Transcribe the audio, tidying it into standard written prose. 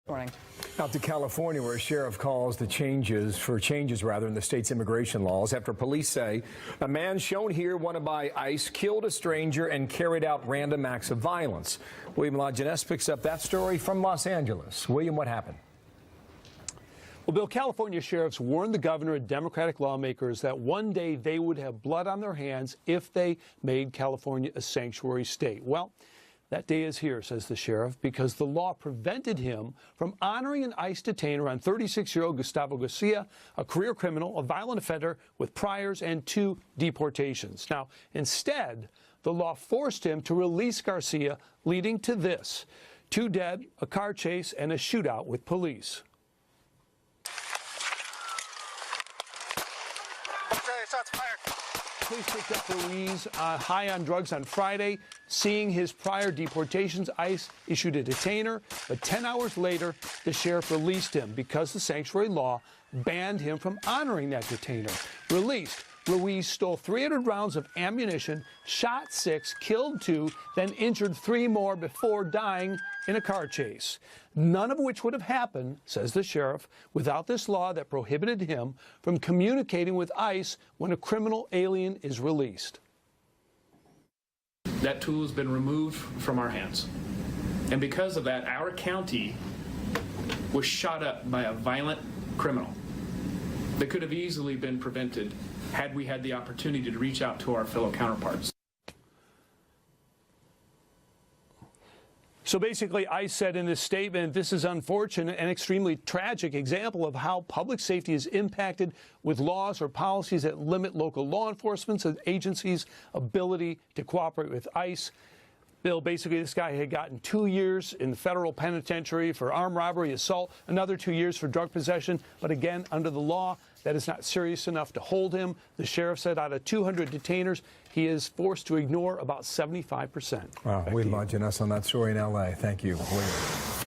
Morning. Out to California, where a sheriff calls for changes in the state's immigration laws after police say a man shown here wanted by ICE killed a stranger and carried out random acts of violence. William Lajeunesse picks up that story from Los Angeles. William, what happened? Well, Bill, California sheriffs warned the governor and Democratic lawmakers that one day they would have blood on their hands if they made California a sanctuary state. Well, that day is here, says the sheriff, because the law prevented him from honoring an ICE detainer on 36-year-old Gustavo Garcia, a career criminal, a violent offender with priors and 2 deportations. Now, instead, the law forced him to release Garcia, leading to this: 2 dead, a car chase, and a shootout with police. Shots fired. Police picked up Ruiz high on drugs on Friday. Seeing his prior deportations, ICE issued a detainer, but 10 hours later, the sheriff released him because the sanctuary law banned him from honoring that detainer. Released, Ruiz stole 300 rounds of ammunition, shot 6, killed 2, then injured 3 more before dying in a car chase. None of which would have happened, says the sheriff, without this law that prohibited him from communicating with ICE when a criminal alien is released. That tool has been removed from our hands. And because of that, our county was shot up by a violent criminal that could have easily been prevented had we had the opportunity to reach out to our fellow counterparts. So basically, ICE said in this statement, this is unfortunate and extremely tragic example of how public safety is impacted with laws or policies that limit local law enforcement agencies' ability to cooperate with ICE. Bill, basically, this guy had gotten 2 years in the federal penitentiary for armed robbery, assault, another 2 years for drug possession. But again, under the law, that is not serious enough to hold him. The sheriff said out of 200 detainers, he is forced to ignore about 75%. Wow, William Lajeunesse on that story in L.A. Thank you, William.